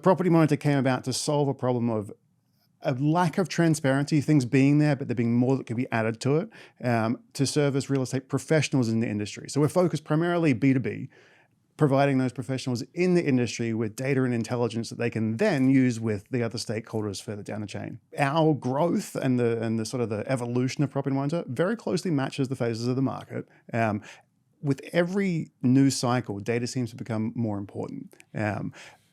Property Monitor came about to solve a problem of a lack of transparency, things being there, but there being more that could be added to it to service real estate professionals in the industry. So we're focused primarily B2B, providing those professionals in the industry with data and intelligence that they can then use with the other stakeholders further down the chain. Our growth and the sort of the evolution of Property Monitor very closely matches the phases of the market. With every new cycle, data seems to become more important.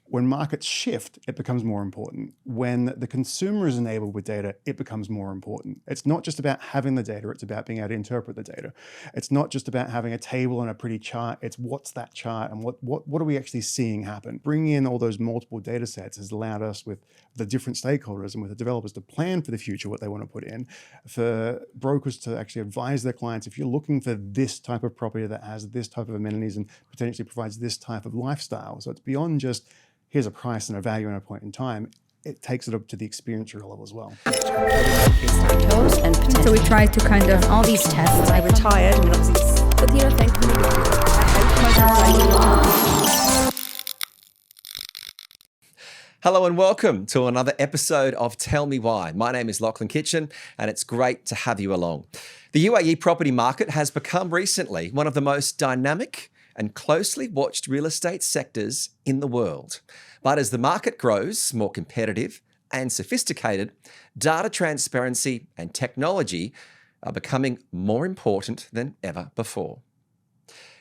When markets shift, it becomes more important. When the consumer is enabled with data, it becomes more important. It's not just about having the data, it's about being able to interpret the data. It's not just about having a table and a pretty chart, it's what's that chart and what are we actually seeing happen? Bringing in all those multiple data sets has allowed us with the different stakeholders and with the developers to plan for the future, what they want to put in, for brokers to actually advise their clients, if you're looking for this type of property that has this type of amenities and potentially provides this type of lifestyle. So it's beyond just here's a price and a value and a point in time. It takes it up to the experiential level as well. So we try to kind of all these tests. I retired, but thankfully. Hello and welcome to another episode of Tell Me Why. My name is Lachlan Kitchen and it's great to have you along. The UAE property market has become recently one of the most dynamic and closely watched real estate sectors in the world. But as the market grows more competitive and sophisticated, data transparency and technology are becoming more important than ever before.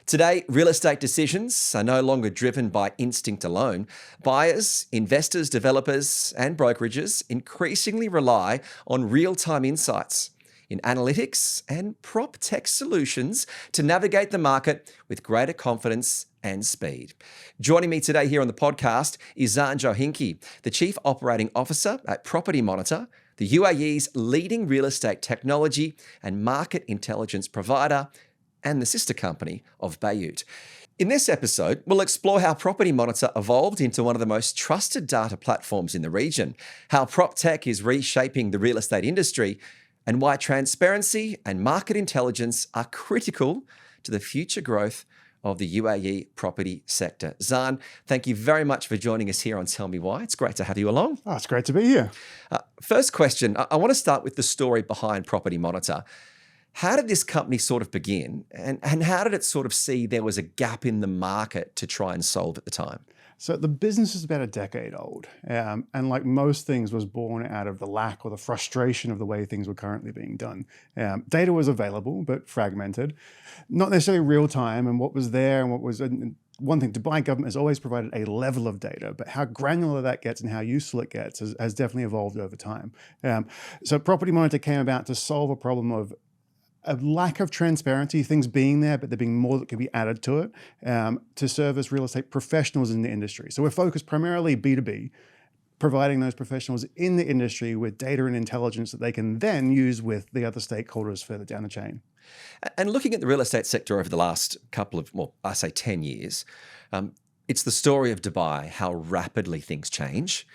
Today, real estate decisions are no longer driven by instinct alone. Buyers, investors, developers, and brokerages increasingly rely on real-time insights in analytics and prop tech solutions to navigate the market with greater confidence and speed. Joining me today here on the podcast is Zhann Jochinke, the Chief Operating Officer at Property Monitor, the UAE's leading real estate technology and market intelligence provider, and the sister company of Bayut. In this episode, we'll explore how Property Monitor evolved into one of the most trusted data platforms in the region, how prop tech is reshaping the real estate industry, and why transparency and market intelligence are critical to the future growth of the UAE property sector. Zhann, thank you very much for joining us here on Tell Me Why. It's great to have you along. Oh, it's great to be here. First question, I want to start with the story behind Property Monitor. How did this company sort of begin and how did it sort of see there was a gap in the market to try and solve at the time? So the business is about a decade old, and like most things was born out of the lack or the frustration of the way things were currently being done. Data was available, but fragmented, not necessarily real time, and what was there and what was... One thing, Dubai government has always provided a level of data, but how granular that gets and how useful it gets has definitely evolved over time. So Property Monitor came about to solve a problem of a lack of transparency, things being there, but there being more that could be added to it to service real estate professionals in the industry. So we're focused primarily B2B, providing those professionals in the industry with data and intelligence that they can then use with the other stakeholders further down the chain. And looking at the real estate sector over the last couple of, 10 years, it's the story of Dubai, how rapidly things change.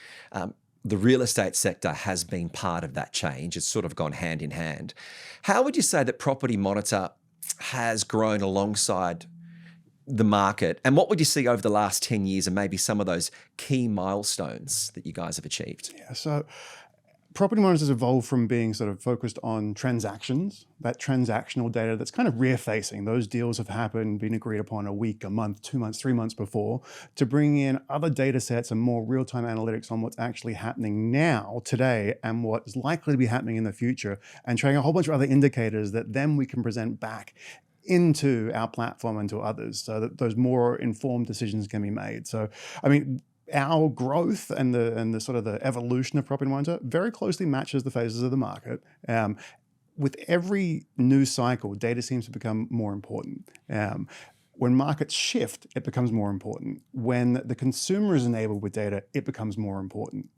The real estate sector has been part of that change. It's sort of gone hand in hand. How would you say that Property Monitor has grown alongside the market? And what would you see over the last 10 years and maybe some of those key milestones that you guys have achieved? Yeah, so Property Monitor has evolved from being sort of focused on transactions, that transactional data that's kind of rear-facing. Those deals have happened, been agreed upon a week, a month, 2 months, 3 months before, to bring in other data sets and more real-time analytics on what's actually happening now, today, and what is likely to be happening in the future, and showing a whole bunch of other indicators that then we can present back into our platform and to others so that those more informed decisions can be made. So, I mean, our growth and the sort of the evolution of Property Monitor very closely matches the phases of the market. With every new cycle, data seems to become more important. When markets shift, it becomes more important. When the consumer is enabled with data, it becomes more important.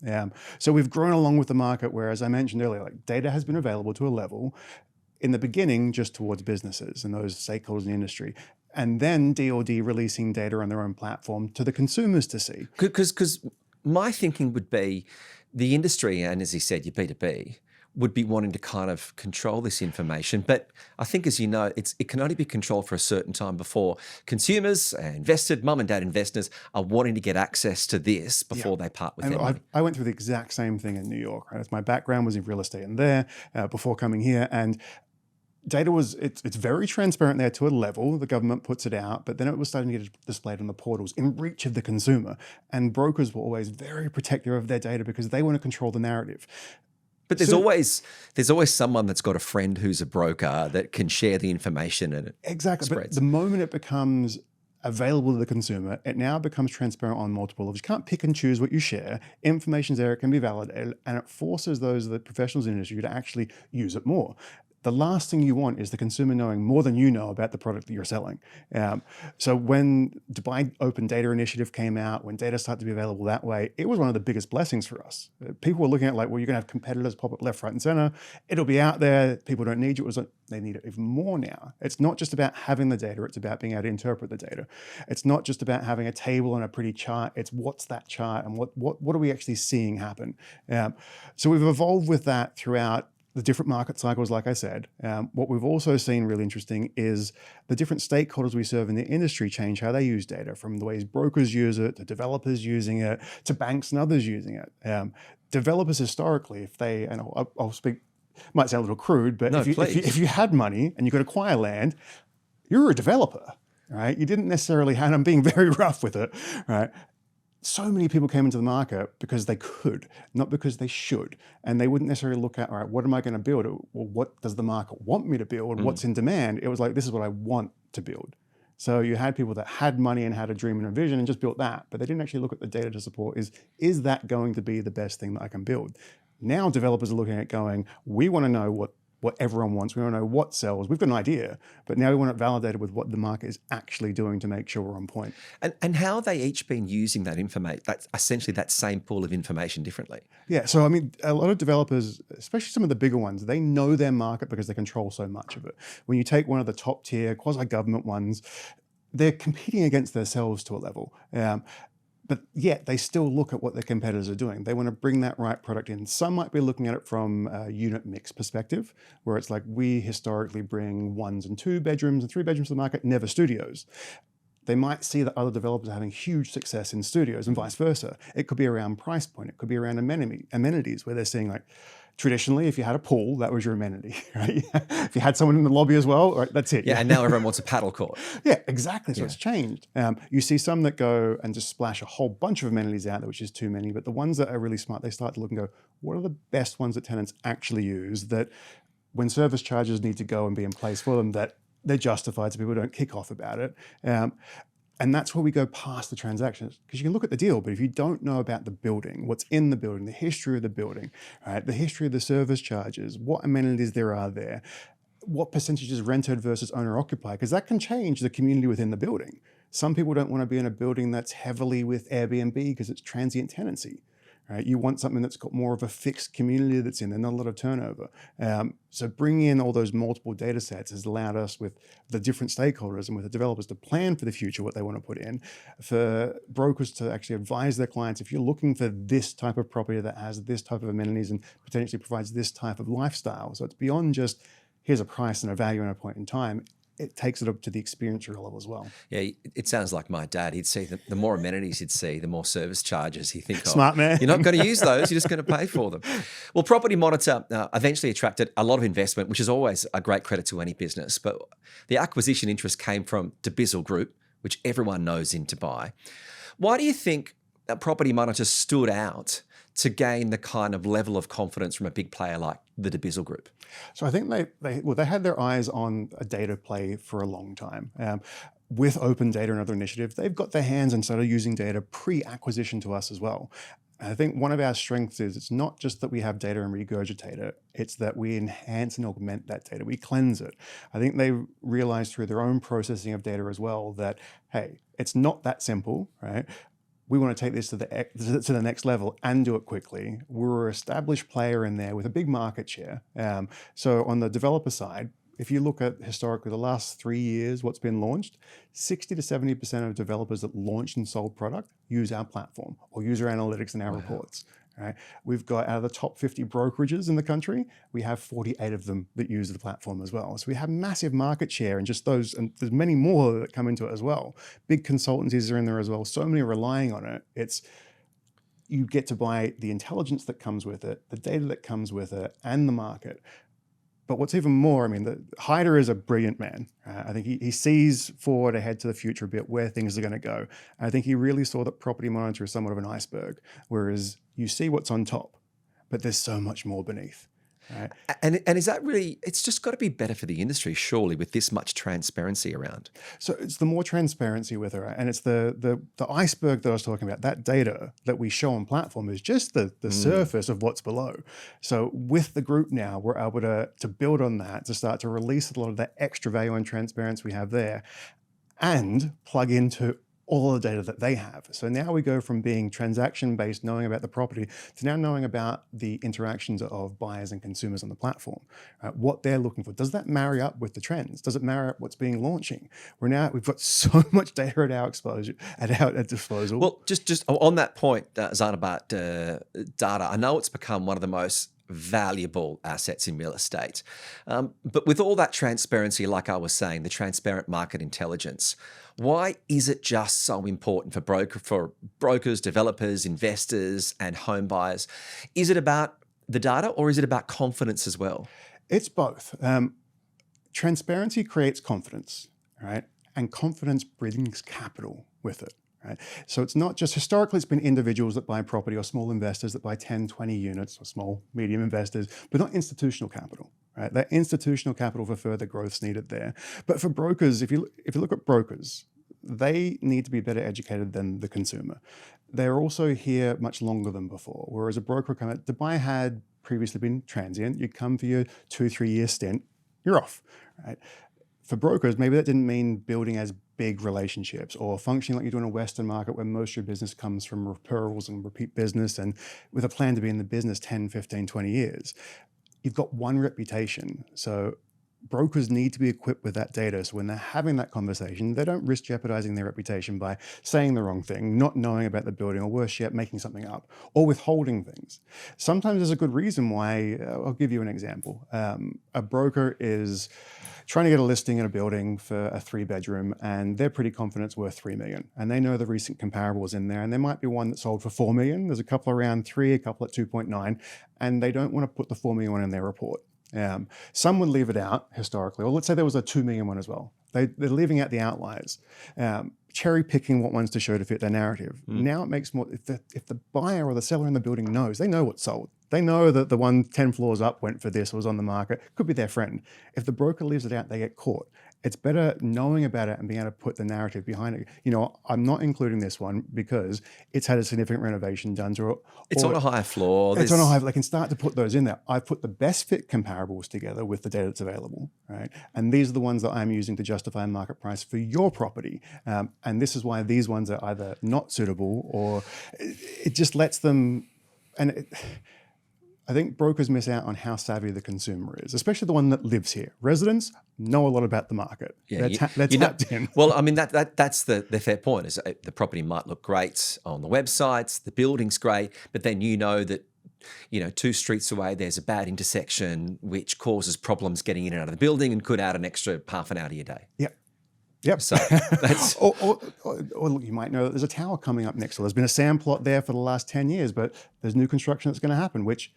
So we've grown along with the market where, as I mentioned earlier, like data has been available to a level in the beginning just towards businesses and those stakeholders in the industry. And then DoD releasing data on their own platform to the consumers to see. Because my thinking would be the industry, and as you said, your B2B, would be wanting to kind of control this information. But I think, as you know, it can only be controlled for a certain time before consumers, invested, mum and dad investors are wanting to get access to this before they part with And their money. I went through the exact same thing in New York. Right? My background was in real estate in there before coming here. And data it's very transparent there to a level. The government puts it out, but then it was starting to get displayed on the portals in reach of the consumer. And brokers were always very protective of their data because they want to control the narrative. But there's always someone that's got a friend who's a broker that can share the information and it Exactly. spreads. But the moment it becomes available to the consumer, it now becomes transparent on multiple levels. You can't pick and choose what you share. Information's there, it can be validated, and it forces the professionals in the industry to actually use it more. The last thing you want is the consumer knowing more than you know about the product that you're selling. So when Dubai Open Data Initiative came out, when data started to be available that way, it was one of the biggest blessings for us. People were looking at like, well, you're going to have competitors pop up left, right, and center. It'll be out there. People don't need you. It was like, they need it even more now. It's not just about having the data. It's about being able to interpret the data. It's not just about having a table and a pretty chart. It's what's that chart and what are we actually seeing happen? So we've evolved with that throughout the different market cycles, like I said. What we've also seen really interesting is the different stakeholders we serve in the industry change how they use data, from the ways brokers use it, to developers using it, to banks and others using it. Developers historically, if they, and I'll speak, might sound a little crude, but if you had money and you could acquire land, you're a developer, right? You didn't necessarily have, I'm being very rough with it, right? So many people came into the market because they could, not because they should. And they wouldn't necessarily look at, all right, what am I going to build? Well, what does the market want me to build? What's in demand? It was like, this is what I want to build. So you had people that had money and had a dream and a vision and just built that, but they didn't actually look at the data to support, is that going to be the best thing that I can build? Now developers are looking at going, we want to know what everyone wants. We want to know what sells. We've got an idea, but now we want it validated with what the market is actually doing to make sure we're on point. And how have they each been using that information, that's essentially that same pool of information differently? Yeah, so I mean, a lot of developers, especially some of the bigger ones, they know their market because they control so much of it. When you take one of the top tier quasi-government ones, they're competing against themselves to a level. But yet they still look at what their competitors are doing. They want to bring that right product in. Some might be looking at it from a unit mix perspective, where it's like we historically bring 1 and 2 bedrooms and 3 bedrooms to the market, never studios. They might see that other developers are having huge success in studios and vice versa. It could be around price point. It could be around amenities, where they're seeing like, traditionally, if you had a pool, that was your amenity, right? If you had someone in the lobby as well, right, that's it. Yeah, and now everyone wants a paddle court. Yeah, exactly. So it's changed. You see some that go and just splash a whole bunch of amenities out there, which is too many. But the ones that are really smart, they start to look and go, what are the best ones that tenants actually use that when service charges need to go and be in place for them, that they're justified so people don't kick off about it. And that's where we go past the transactions, because you can look at the deal, but if you don't know about the building, what's in the building, the history of the building, right, the history of the service charges, what amenities there are there, what percentage is rented versus owner-occupied, because that can change the community within the building. Some people don't want to be in a building that's heavily with Airbnb because it's transient tenancy. Right? You want something that's got more of a fixed community that's in there, not a lot of turnover. So bringing in all those multiple data sets has allowed us, with the different stakeholders and with the developers, to plan for the future, what they want to put in, for brokers to actually advise their clients, if you're looking for this type of property that has this type of amenities and potentially provides this type of lifestyle. So it's beyond just, here's a price and a value at a point in time. It takes it up to the experiential level as well. Yeah, it sounds like my dad. He'd see the more amenities he'd see, the more service charges he'd think of. Smart man. You're not going to use those. You're just going to pay for them. Well, Property Monitor eventually attracted a lot of investment, which is always a great credit to any business. But the acquisition interest came from Dubai Group, which everyone knows in Dubai. Why do you think Property Monitor stood out to gain the kind of level of confidence from a big player like the Dubai Group? So I think they had their eyes on a data play for a long time. With Open Data and other initiatives, they've got their hands and started using data pre-acquisition to us as well. I think one of our strengths is it's not just that we have data and regurgitate it, it's that we enhance and augment that data, we cleanse it. I think they realized through their own processing of data as well that, hey, it's not that simple, right? We want to take this to the next level and do it quickly. We're an established player in there with a big market share. So on the developer side, if you look at historically the last 3 years, what's been launched, 60 to 70% of developers that launched and sold product use our platform or use our analytics and our reports. Right? We've got out of the top 50 brokerages in the country, we have 48 of them that use the platform as well. So we have massive market share in just those, and there's many more that come into it as well. Big consultancies are in there as well. So many are relying on it. You get to buy the intelligence that comes with it, the data that comes with it, and the market. But what's even more, Hyder is a brilliant man. I think he sees forward ahead to the future a bit where things are going to go. And I think he really saw that Property Monitor is somewhat of an iceberg, whereas you see what's on top, but there's so much more beneath. Right? And is that really, it's just got to be better for the industry, surely, with this much transparency around. So it's the more transparency with it, right? And it's the iceberg that I was talking about. That data that we show on platform is just the surface of what's below. So with the group now, we're able to build on that, to start to release a lot of that extra value and transparency we have there, and plug into all the data that they have. So now we go from being transaction-based, knowing about the property, to now knowing about the interactions of buyers and consumers on the platform, what they're looking for. Does that marry up with the trends? Does it marry up what's being launching? We've got so much data at our disposal. Well, just on that point, Zhann, about data, I know it's become one of the most valuable assets in real estate. But with all that transparency, like I was saying, the transparent market intelligence, why is it just so important for brokers, developers, investors, and home buyers? Is it about the data, or is it about confidence as well? It's both. Transparency creates confidence, right? And confidence brings capital with it. Right? So it's not just, historically it's been individuals that buy property or small investors that buy 10, 20 units, or small, medium investors, but not institutional capital. Right? That institutional capital for further growth is needed there. But for brokers, if you look at brokers, they need to be better educated than the consumer. They're also here much longer than before, whereas a broker Dubai had previously been transient. You come for your 2-3 year stint, you're off. Right? For brokers, maybe that didn't mean building as big relationships or functioning like you do in a Western market where most of your business comes from referrals and repeat business, and with a plan to be in the business 10, 15, 20 years. You've got one reputation. So brokers need to be equipped with that data. So when they're having that conversation, they don't risk jeopardizing their reputation by saying the wrong thing, not knowing about the building, or worse yet, making something up or withholding things. Sometimes there's a good reason why. I'll give you an example. A broker is trying to get a listing in a building for a 3-bedroom, and they're pretty confident it's worth $3 million. And they know the recent comparables in there, and there might be one that sold for $4 million. There's a couple around 3, a couple at 2.9, and they don't want to put the $4 million one in their report. Some would leave it out historically, or let's say there was a $2 million one as well. They're leaving out the outliers, cherry picking what ones to show to fit their narrative. Now it makes more, if the buyer or the seller in the building knows, they know what's sold. They know that the one 10 floors up went for this, was on the market, could be their friend. If the broker leaves it out, they get caught. It's better knowing about it and being able to put the narrative behind it. You know, I'm not including this one because it's had a significant renovation done to it. It's on a higher floor. It's on a high, they can start to put those in there. I've put the best fit comparables together with the data that's available, right? And these are the ones that I'm using to justify market price for your property. And this is why these ones are either not suitable, or it just lets them, I think brokers miss out on how savvy the consumer is, especially the one that lives here. Residents know a lot about the market. Yeah, they're tapped in. Well, I mean, that's the fair point. Is the property might look great on the websites, the building's great, but then you know that 2 streets away there's a bad intersection which causes problems getting in and out of the building and could add an extra half an hour to your day. Yep. So that's or look, you might know that there's a tower coming up next door. There's been a sand plot there for the last 10 years, but there's new construction that's going to happen, which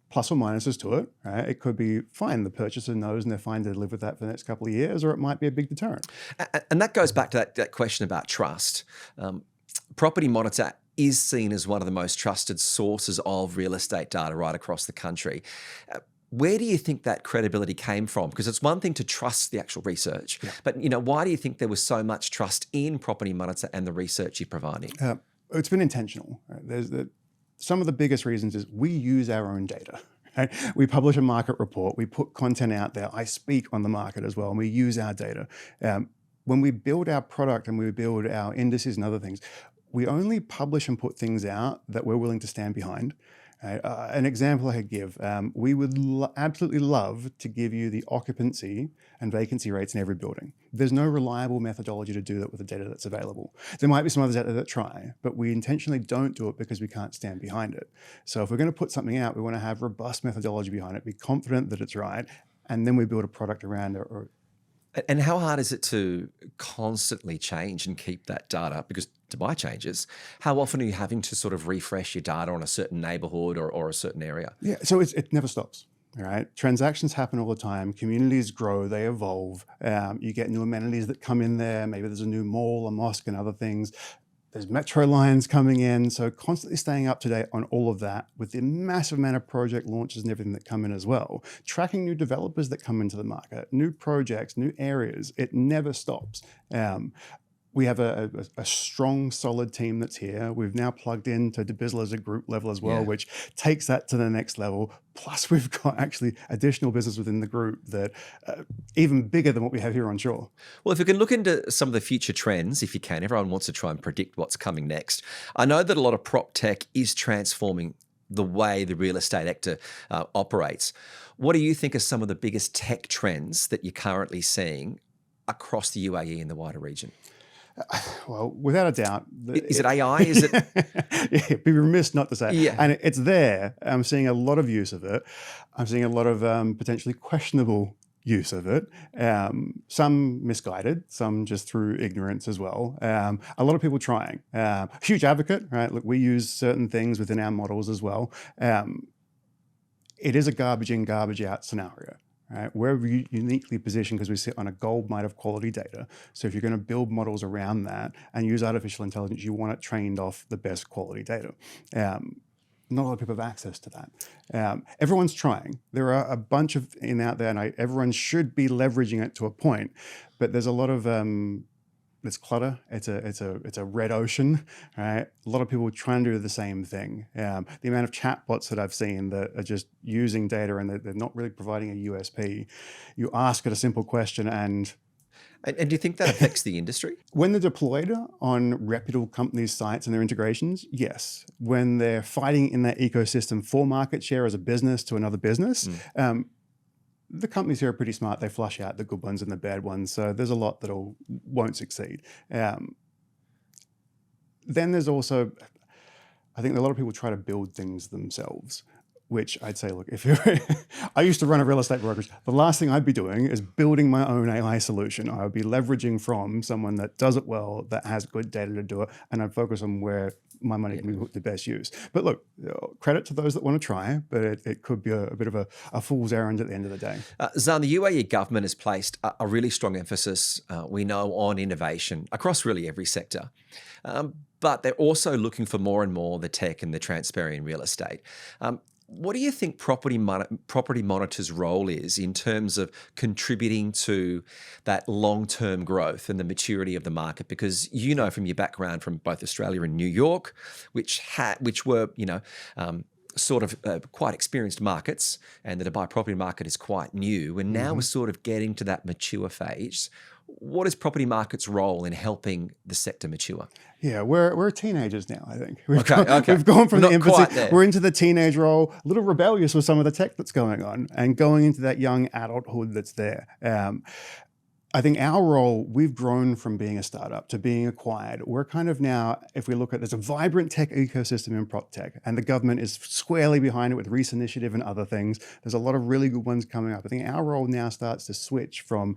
plus or minuses to it, right? It could be fine. The purchaser knows and they're fine to live with that for the next couple of years, or it might be a big deterrent. And that goes back to that question about trust. Property Monitor is seen as one of the most trusted sources of real estate data right across the country. Where do you think that credibility came from? Because it's one thing to trust the actual research, but why do you think there was so much trust in Property Monitor and the research you're providing? It's been intentional. Right? Some of the biggest reasons is we use our own data. Right? We publish a market report. We put content out there. I speak on the market as well, and we use our data. When we build our product and we build our indices and other things, we only publish and put things out that we're willing to stand behind. Right? An example I could give, we would absolutely love to give you the occupancy and vacancy rates in every building. There's no reliable methodology to do that with the data that's available. There might be some others out there that try, but we intentionally don't do it because we can't stand behind it. So if we're going to put something out, we want to have robust methodology behind it, be confident that it's right, and then we build a product around it. And how hard is it to constantly change and keep that data? Because Dubai changes. How often are you having to sort of refresh your data on a certain neighborhood or a certain area? Yeah, so it never stops. All right, transactions happen all the time. Communities grow, they evolve. You get new amenities that come in there. Maybe there's a new mall, a mosque, and other things. There's metro lines coming in. So constantly staying up to date on all of that with the massive amount of project launches and everything that come in as well. Tracking new developers that come into the market, new projects, new areas. It never stops. We have a strong, solid team that's here. We've now plugged into Dibizzle as a group level as well, which takes that to the next level. Plus, we've got actually additional business within the group that even bigger than what we have here on shore. Well, if we can look into some of the future trends, if you can, everyone wants to try and predict what's coming next. I know that a lot of prop tech is transforming the way the real estate sector operates. What do you think are some of the biggest tech trends that you're currently seeing across the UAE and the wider region? Well, without a doubt. Is it AI? Is it? Yeah, it'd be remiss not to say. Yeah. And it's there. I'm seeing a lot of use of it. I'm seeing a lot of potentially questionable use of it. Some misguided, some just through ignorance as well. A lot of people trying. Huge advocate, right? Look, we use certain things within our models as well. It is a garbage in, garbage out scenario. Right? We're uniquely positioned because we sit on a gold mine of quality data. So if you're going to build models around that and use artificial intelligence, you want it trained off the best quality data. Not a lot of people have access to that. Everyone's trying. There are a bunch of out there, and everyone should be leveraging it to a point. But there's a lot of it's clutter. It's a red ocean, right? A lot of people trying to do the same thing. The amount of chatbots that I've seen that are just using data and they're not really providing a USP. You ask it a simple question and do you think that affects the industry? when they're deployed on reputable companies' sites and their integrations, yes. When they're fighting in that ecosystem for market share as a business to another business, the companies here are pretty smart. They flush out the good ones and the bad ones. So there's a lot that won't succeed. Then there's also, I think a lot of people try to build things themselves, which I'd say, look, if you're, I used to run a real estate brokerage. The last thing I'd be doing is building my own AI solution. I would be leveraging from someone that does it well, that has good data to do it, and I'd focus on where my money can be put to best use. But look, credit to those that want to try, but it could be a bit of a fool's errand at the end of the day. Zhann, the UAE government has placed a really strong emphasis, we know, on innovation across really every sector. But they're also looking for more and more the tech and the transparency in real estate. What do you think Property Monitor's role is in terms of contributing to that long-term growth and the maturity of the market? Because you know from your background from both Australia and New York, which were sort of quite experienced markets, and the Dubai property market is quite new, and now we're sort of getting to that mature phase. What is property market's role in helping the sector mature? Yeah, we're teenagers now, I think. We've Okay. gone from Not the quite infancy, there. we're into the teenage role, a little rebellious with some of the tech that's going on, and going into that young adulthood that's there. I think our role, we've grown from being a startup to being acquired. We're kind of now, if we look at, there's a vibrant tech ecosystem in prop tech, and the government is squarely behind it with Reese Initiative and other things. There's a lot of really good ones coming up. I think our role now starts to switch from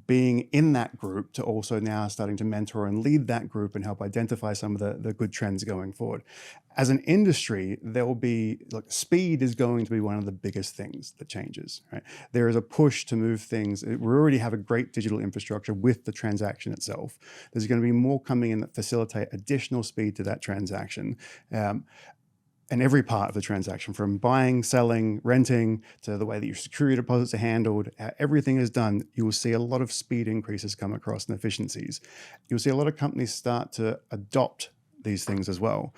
being in that group to also now starting to mentor and lead that group and help identify some of the good trends going forward. As an industry, there will be, like, speed is going to be one of the biggest things that changes, right? There is a push to move things. We already have a great digital infrastructure with the transaction itself. There's going to be more coming in that facilitate additional speed to that transaction. And every part of the transaction, from buying, selling, renting, to the way that your security deposits are handled, everything is done. You will see a lot of speed increases come across and efficiencies. You'll see a lot of companies start to adopt these things as well.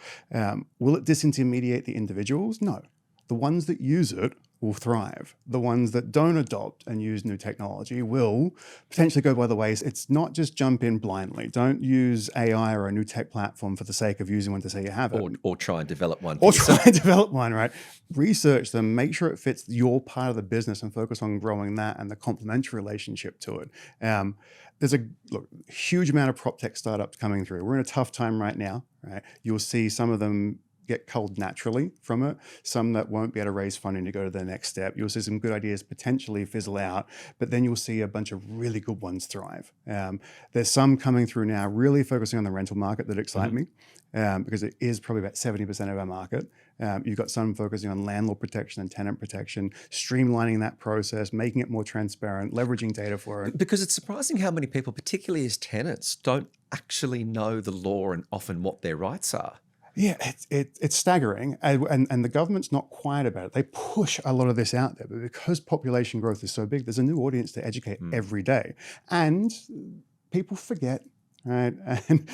Will it disintermediate the individuals? No. The ones that use it will thrive. The ones that don't adopt and use new technology will potentially go by the ways. It's not just jump in blindly. Don't use AI or a new tech platform for the sake of using one to say you have it. Or try and develop one. Or try and develop one, right? Research them, make sure it fits your part of the business and focus on growing that and the complementary relationship to it. There's a huge amount of prop tech startups coming through. We're in a tough time right now, right? You'll see some of them get culled naturally from it, some that won't be able to raise funding to go to the next step. You'll see some good ideas potentially fizzle out, but then you'll see a bunch of really good ones thrive. There's some coming through now really focusing on the rental market that excite me, because it is probably about 70% of our market. You've got some focusing on landlord protection and tenant protection, streamlining that process, making it more transparent, leveraging data for it. Because it's surprising how many people, particularly as tenants, don't actually know the law and often what their rights are. Yeah, it's staggering, and the government's not quiet about it. They push a lot of this out there, but because population growth is so big, there's a new audience to educate every day, and people forget, right? And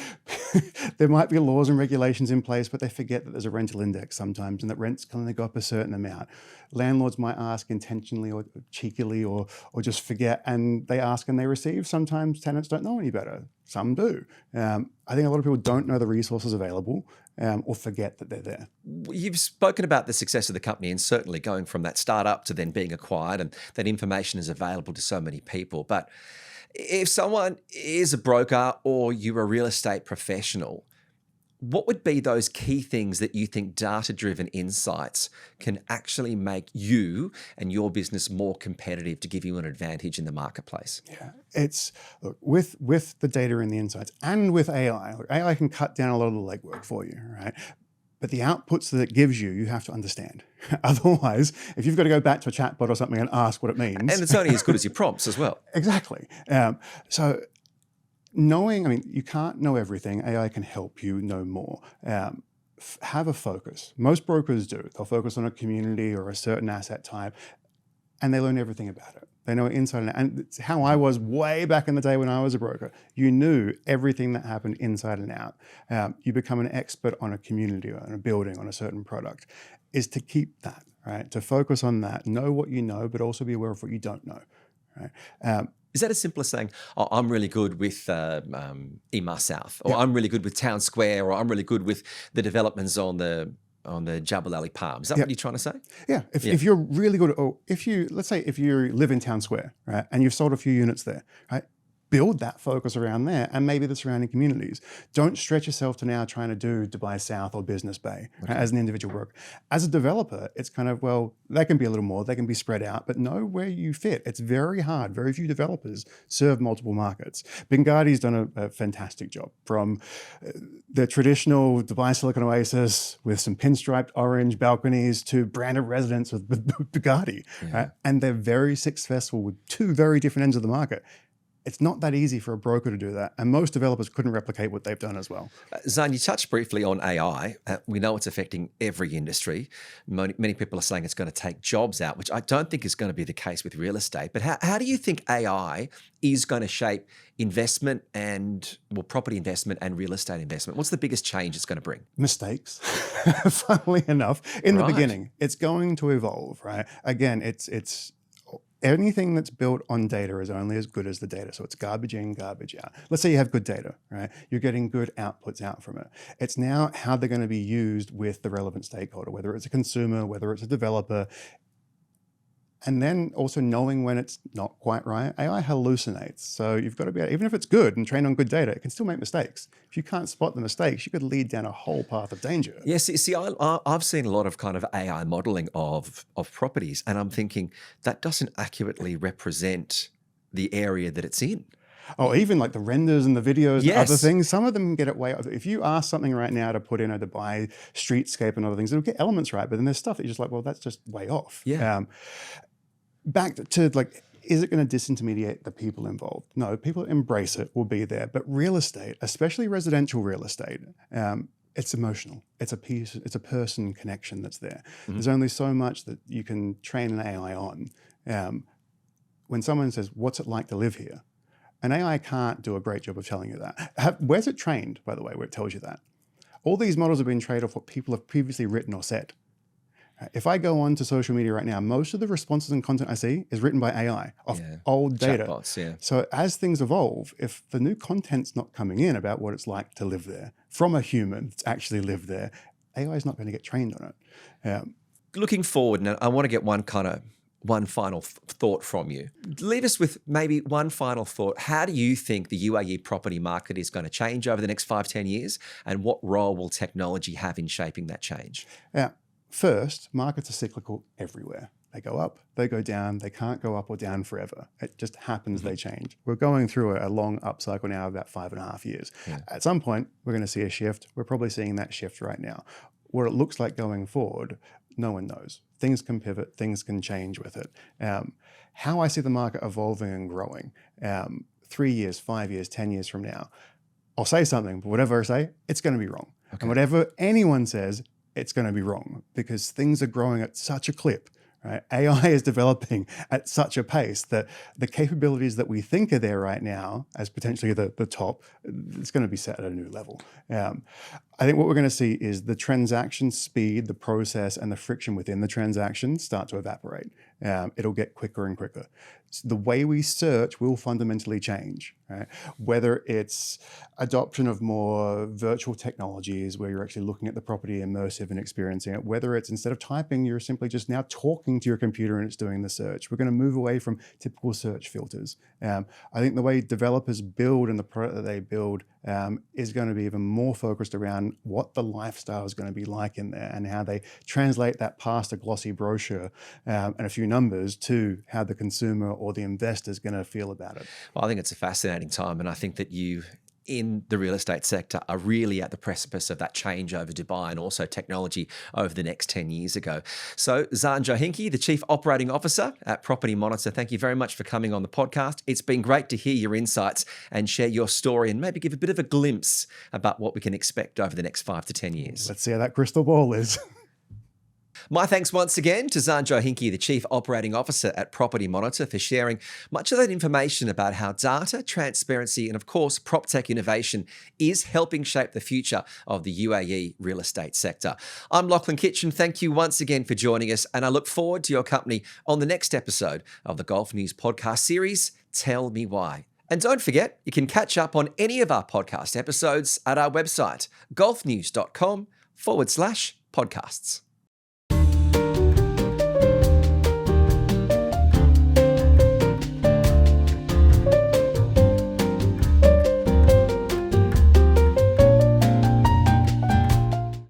there might be laws and regulations in place, but they forget that there's a rental index sometimes, and that rents can only go up a certain amount. Landlords might ask intentionally or cheekily or just forget, and they ask and they receive. Sometimes tenants don't know any better. Some do. I think a lot of people don't know the resources available, or forget that they're there. You've spoken about the success of the company and certainly going from that startup to then being acquired, and that information is available to so many people. But if someone is a broker or you're a real estate professional, what would be those key things that you think data-driven insights can actually make you and your business more competitive to give you an advantage in the marketplace? Yeah, it's with the data and the insights, and with AI. AI can cut down a lot of the legwork for you, right? But the outputs that it gives you, you have to understand. Otherwise, if you've got to go back to a chatbot or something and ask what it means, and it's only as good as your prompts as well. Exactly. So knowing, I mean, you can't know everything. AI can help you know more. Have a focus. Most brokers do. They'll focus on a community or a certain asset type, and they learn everything about it. They know it inside and out. And it's how I was way back in the day when I was a broker. You knew everything that happened inside and out. You become an expert on a community or on a building, on a certain product, is to keep that, right? To focus on that, know what you know, but also be aware of what you don't know, right? Is that as simple as saying, oh, I'm really good with Ema South, or I'm really good with Town Square, or I'm really good with the developments on the Jebel Ali Palm? Is that what you're trying to say? Yeah. If you're really good, or let's say if you live in Town Square, right, and you've sold a few units there, right, build that focus around there and maybe the surrounding communities. Don't stretch yourself to now trying to do Dubai South or Business Bay as an individual broker. As a developer, it's kind of, well, they can be a little more, they can be spread out, but know where you fit. It's very hard. Very few developers serve multiple markets. Binghadi's done a fantastic job, from the traditional Dubai Silicon Oasis with some pinstriped orange balconies to branded residence with Bugatti. Right? And they're very successful with two very different ends of the market. It's not that easy for a broker to do that. And most developers couldn't replicate what they've done as well. Zhann, you touched briefly on AI. We know it's affecting every industry. Many people are saying it's going to take jobs out, which I don't think is going to be the case with real estate. But how do you think AI is going to shape investment property investment and real estate investment? What's the biggest change it's going to bring? Mistakes, funnily enough, in the beginning. It's going to evolve, right? Again, it's anything that's built on data is only as good as the data. So it's garbage in, garbage out. Let's say you have good data, right? You're getting good outputs out from it. It's now how they're going to be used with the relevant stakeholder, whether it's a consumer, whether it's a developer. And then also knowing when it's not quite right. AI hallucinates. So you've got to be, even if it's good and trained on good data, it can still make mistakes. If you can't spot the mistakes, you could lead down a whole path of danger. Yes, see, I've seen a lot of kind of AI modeling of properties, and I'm thinking that doesn't accurately represent the area that it's in. Oh, even like the renders and the videos and other things, some of them get it way up. If you ask something right now to put in a Dubai streetscape and other things, it'll get elements right, but then there's stuff that you're just like, well, that's just way off. Yeah. Back to like, is it going to disintermediate the people involved? No, people embrace it, will be there. But real estate, especially residential real estate, it's emotional. It's a person connection that's there. Mm-hmm. There's only so much that you can train an AI on. When someone says, what's it like to live here? An AI can't do a great job of telling you that. Where's it trained, by the way, where it tells you that? All these models have been trained off what people have previously written or said. If I go on to social media right now, most of the responses and content I see is written by AI off old data. Chatbots, yeah. So as things evolve, if the new content's not coming in about what it's like to live there from a human that's actually lived there, AI is not going to get trained on it. Looking forward, and I want to get one final thought from you. Leave us with maybe one final thought. How do you think the UAE property market is going to change over the next 5-10 years? And what role will technology have in shaping that change? First, markets are cyclical everywhere. They go up, they go down, they can't go up or down forever. It just happens, they change. We're going through a long upcycle now of about 5.5 years. At some point, we're going to see a shift. We're probably seeing that shift right now. What it looks like going forward, no one knows. Things can pivot, things can change with it. How I see the market evolving and growing, 3 years, 5 years, 10 years from now, I'll say something, but whatever I say, it's going to be wrong. Okay. And whatever anyone says, it's going to be wrong because things are growing at such a clip. Right? AI is developing at such a pace that the capabilities that we think are there right now as potentially the top, it's going to be set at a new level. I think what we're going to see is the transaction speed, the process, and the friction within the transaction start to evaporate. It'll get quicker and quicker. So the way we search will fundamentally change. Right? Whether it's adoption of more virtual technologies where you're actually looking at the property immersive and experiencing it, whether it's instead of typing, you're simply just now talking to your computer and it's doing the search. We're going to move away from typical search filters. I think the way developers build and the product that they build is going to be even more focused around what the lifestyle is going to be like in there and how they translate that past a glossy brochure and a few numbers to how the consumer or the investor is going to feel about it. Well, I think it's a fascinating time, and I think that you in the real estate sector are really at the precipice of that change over Dubai and also technology over the next 10 years ago. So Zhann Jochinke, the Chief Operating Officer at Property Monitor, thank you very much for coming on the podcast. It's been great to hear your insights and share your story and maybe give a bit of a glimpse about what we can expect over the next 5 to 10 years. Let's see how that crystal ball is. My thanks once again to Zhann Jochinke, the Chief Operating Officer at Property Monitor, for sharing much of that information about how data, transparency, and of course, PropTech innovation is helping shape the future of the UAE real estate sector. I'm Lachlan Kitchen. Thank you once again for joining us, and I look forward to your company on the next episode of the Gulf News podcast series, Tell Me Why. And don't forget, you can catch up on any of our podcast episodes at our website, gulfnews.com/podcasts.